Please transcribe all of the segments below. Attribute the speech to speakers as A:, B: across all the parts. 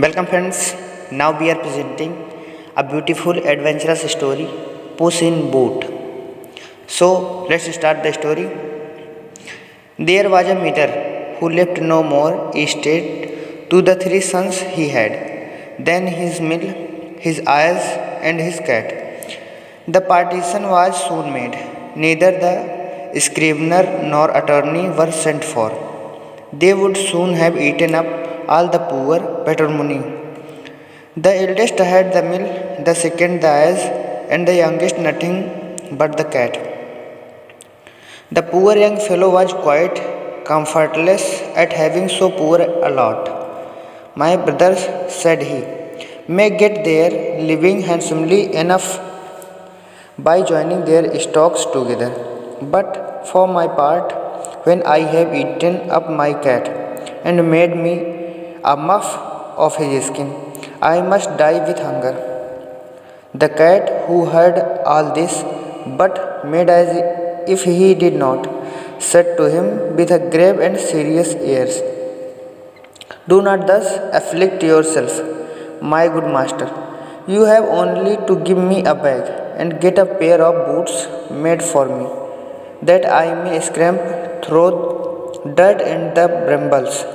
A: Welcome friends. Now we are presenting a beautiful adventurous story, Puss in Boot. So let's start the story. There was a miller who left no more estate to the three sons he had than his mill, his eyes, and his cat. The partition was soon made. Neither the scrivener nor attorney were sent for. They would soon have eaten up all the poor patrimony. The eldest had the mill, the second the eyes, and the youngest nothing but the cat. The poor young fellow was quite comfortless at having so poor a lot. My brothers, said he, may get their living handsomely enough by joining their stocks together. But for my part, when I have eaten up my cat and made me a muff of his skin, I must die with hunger. The cat, who heard all this, but made as if he did not, said to him with a grave and serious air, do not thus afflict yourself, my good master. You have only to give me a bag and get a pair of boots made for me, that I may scramp through dirt and the brambles,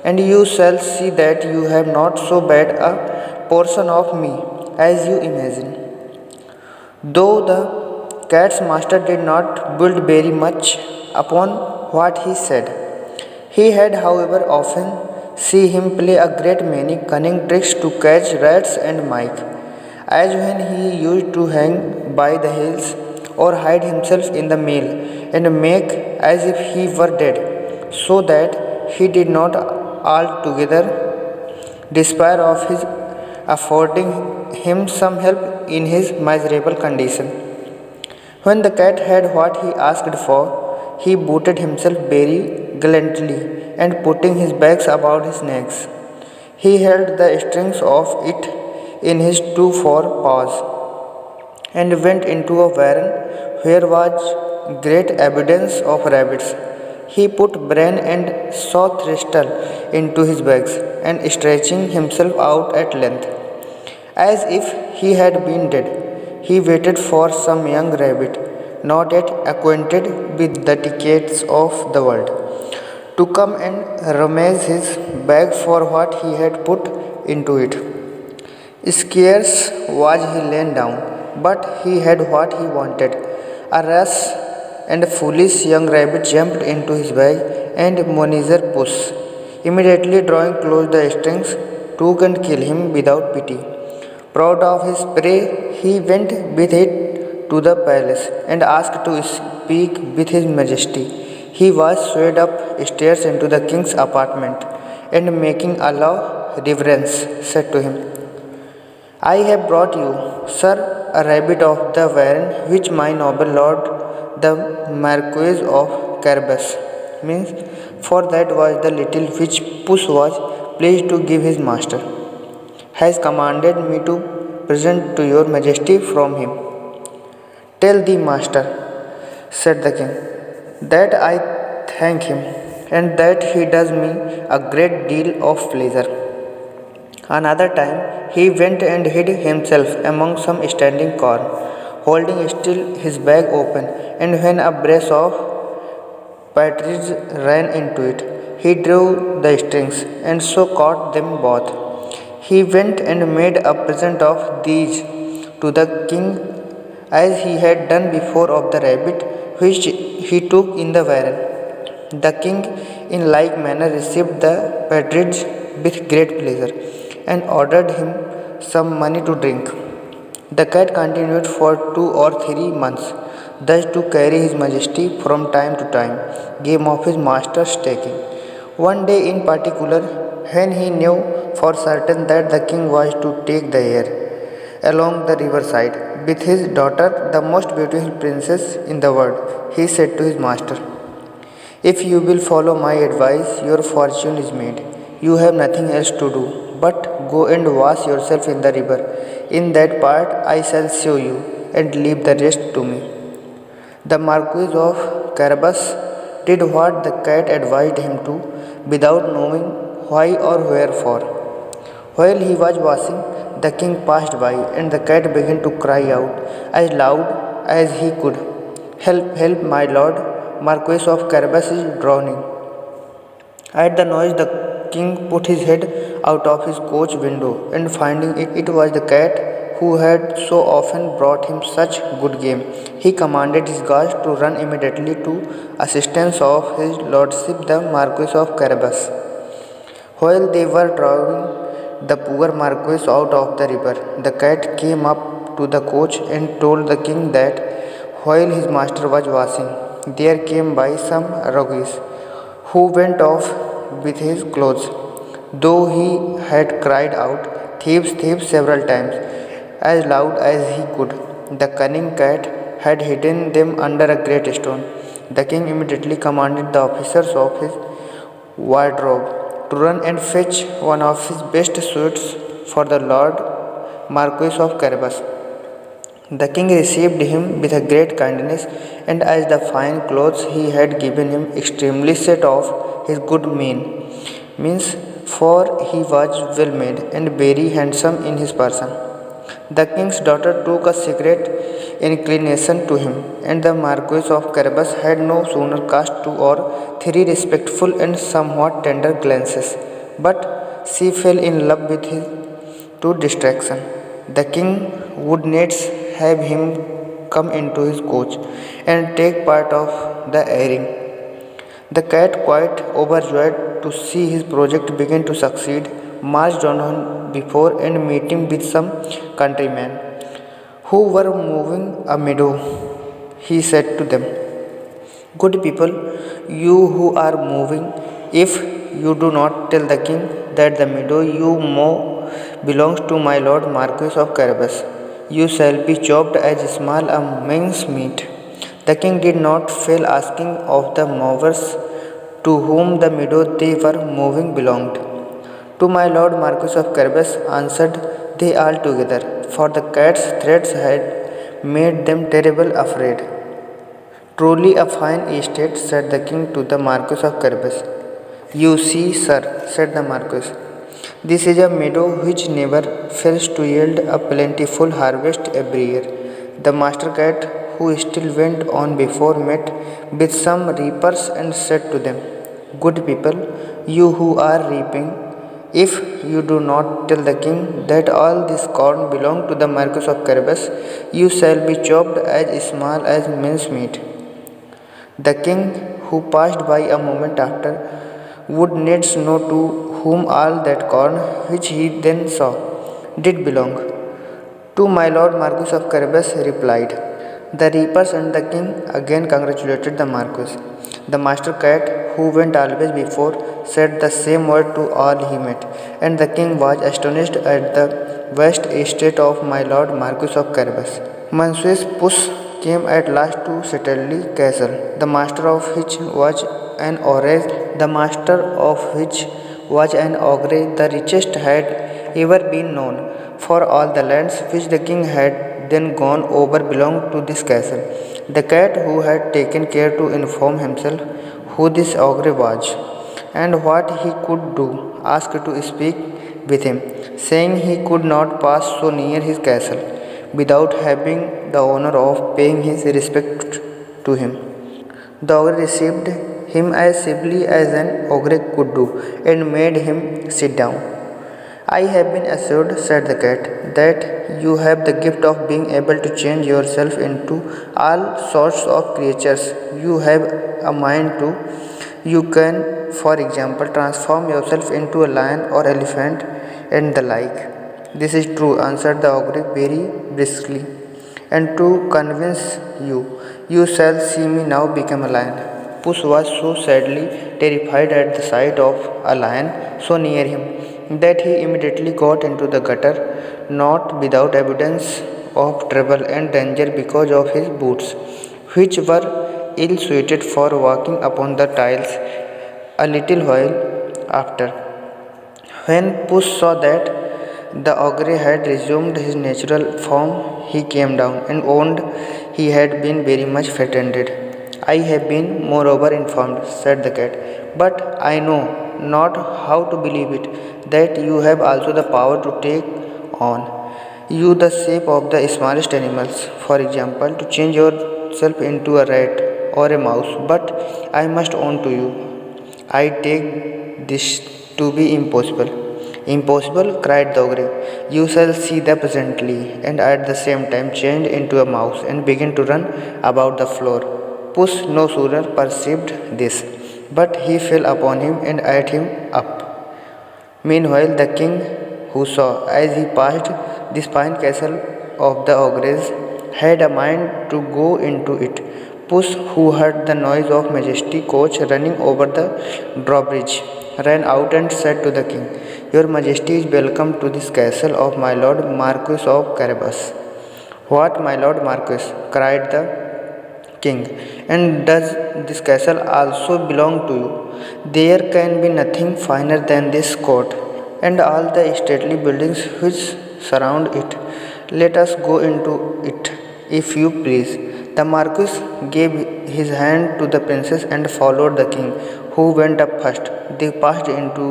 A: and you shall see that you have not so bad a portion of me as you imagine. Though the cat's master did not build very much upon what he said, he had, however, often see him play a great many cunning tricks to catch rats and mice, as when he used to hang by the heels or hide himself in the mill and make as if he were dead, so that he did not altogether despair of his affording him some help in his miserable condition. When the cat had what he asked for, he booted himself very gallantly, and putting his bags about his necks, he held the strings of it in his two forepaws, and went into a warren where was great abundance of rabbits. He put bran and saw thistle into his bags, and stretching himself out at length, as if he had been dead, he waited for some young rabbit, not yet acquainted with the etiquettes of the world, to come and rummage his bag for what he had put into it. Scarce was he lain down, but he had what he wanted. A rash and foolish young rabbit jumped into his bag, and Monizer Puss, immediately drawing close the strings, took and killed him without pity. Proud of his prey, he went with it to the palace and asked to speak with his majesty. He was swayed up stairs into the king's apartment, and making a low reverence, said to him, I have brought you, sir, a rabbit of the warren which my noble lord, the Marquis of Carabas, means, for that was the little which Puss was pleased to give his master, has commanded me to present to your majesty from him. Tell the master, said the king, that I thank him, and that he does me a great deal of pleasure. Another time he went and hid himself among some standing corn, holding still his bag open, and when a brace of partridges ran into it, he drew the strings, and so caught them both. He went and made a present of these to the king, as he had done before of the rabbit which he took in the warren. The king in like manner received the partridge with great pleasure, and ordered him some money to drink. The cat continued for 2 or 3 months thus to carry his majesty from time to time, game of his master's taking. One day in particular, when he knew for certain that the king was to take the air along the riverside with his daughter, the most beautiful princess in the world, he said to his master, if you will follow my advice, your fortune is made. You have nothing else to do, but go and wash yourself in the river. In that part I shall show you, and leave the rest to me. The Marquis of Carabas did what the cat advised him to, without knowing why or wherefore. While he was washing, the king passed by, and the cat began to cry out as loud as he could. Help, help, my lord, Marquis of Carabas is drowning. At the noise, the king put his head out of his coach window, and finding it was the cat who had so often brought him such good game, he commanded his guards to run immediately to assistance of his lordship the Marquis of Carabas. While they were driving the poor Marquis out of the river, the cat came up to the coach and told the king that while his master was washing, there came by some rogues who went off with his clothes. Though he had cried out, "Thieves, thieves," several times, as loud as he could, the cunning cat had hidden them under a great stone. The king immediately commanded the officers of his wardrobe to run and fetch one of his best suits for the Lord Marquis of Carabas. The king received him with a great kindness, and as the fine clothes he had given him extremely set off his good means, for he was well made and very handsome in his person. The king's daughter took a secret inclination to him, and the Marquis of Carabas had no sooner cast 2 or 3 respectful and somewhat tender glances, but she fell in love with him to distraction. The king would needs have him come into his coach and take part of the airing. The cat, quite overjoyed to see his project begin to succeed, marched on before and meeting with some countrymen who were moving a meadow. He said to them, "Good people, you who are moving, if you do not tell the king that the meadow you mow belongs to my lord Marquis of Carabas, you shall be chopped as small a mince meat." The king did not fail asking of the mowers to whom the meadow they were moving belonged. "To my lord Marquis of Carabas," answered they all together, for the cat's threats had made them terribly afraid. "Truly a fine estate," said the king to the Marquis of Carabas. "You see, sir," said the Marquis, "this is a meadow which never fails to yield a plentiful harvest every year." The master cat, who still went on before, met with some reapers and said to them, "Good people, you who are reaping, if you do not tell the king that all this corn belongs to the Marquis of Carabas, you shall be chopped as small as mincemeat." The king, who passed by a moment after, would needs know to whom all that corn which he then saw did belong. "To my lord Marquis of Carabas," replied. The reapers and the king again congratulated the Marquis. The master cat, who went always before, said the same word to all he met, and the king was astonished at the vast estate of my lord Marquis of Carabas. Monsieur Puss came at last to Setterly Castle, the master of which was an ogre, the richest had ever been known, for all the lands which the king had then gone over belonged to this castle. The cat, who had taken care to inform himself who this ogre was and what he could do, asked to speak with him, saying he could not pass so near his castle without having the honor of paying his respect to him. The ogre received him as civilly as an ogre could do, and made him sit down. "I have been assured," said the cat, "that you have the gift of being able to change yourself into all sorts of creatures you have a mind to. You can, for example, transform yourself into a lion or elephant and the like." "This is true," answered the ogre very briskly, "and to convince you, you shall see me now become a lion." Puss was so sadly terrified at the sight of a lion so near him that he immediately got into the gutter, not without evidence of trouble and danger because of his boots, which were ill suited for walking upon the tiles. A little while after, when Puss saw that the ogre had resumed his natural form, he came down and owned he had been very much frightened. "I have been moreover informed," said the cat, "but I know not how to believe it, that you have also the power to take on you the shape of the smallest animals. For example, to change yourself into a rat or a mouse. But I must own to you, I take this to be impossible. Impossible, cried the ogre. You shall see that presently, and at the same time changed into a mouse and began to run about the floor. Puss no sooner perceived this, but he fell upon him and ate him up. Meanwhile, the king, who saw as he passed this fine castle of the ogres, had a mind to go into it. Puss, who heard the noise of Majesty coach running over the drawbridge, ran out and said to the king, "Your Majesty is welcome to this castle of my lord Marquis of Carabas." "What, my lord Marquis?" cried the king. "And does this castle also belong to you? There can be nothing finer than this court, and all the stately buildings which surround it. Let us go into it, if you please." The Marquis gave his hand to the princess and followed the king, who went up first. They passed into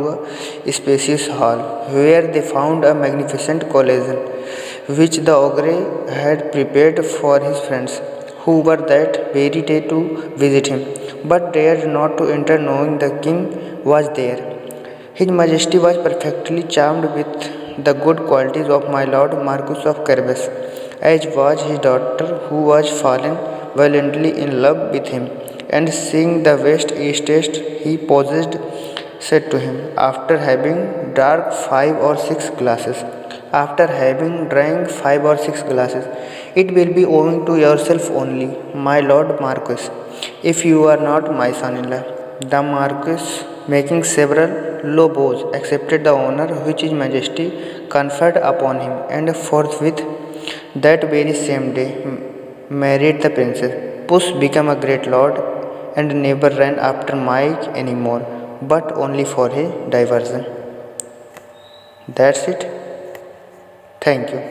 A: a spacious hall, where they found a magnificent collation, which the ogre had prepared for his friends, who were that very day to visit him, but dared not to enter knowing the king was there. His Majesty was perfectly charmed with the good qualities of my lord Marquis of Carabas, as was his daughter, who was fallen violently in love with him, and seeing the vast estate he possessed, said to him, after having drank 5 or 6 glasses, "It will be owing to yourself only, my lord Marquis, if you are not my son-in-law." The Marquis, making several low bows, accepted the honour which his Majesty conferred upon him, and forthwith, that very same day, married the princess. Puss became a great lord, and never ran after Mike any more, but only for a diversion. That's it. Thank you.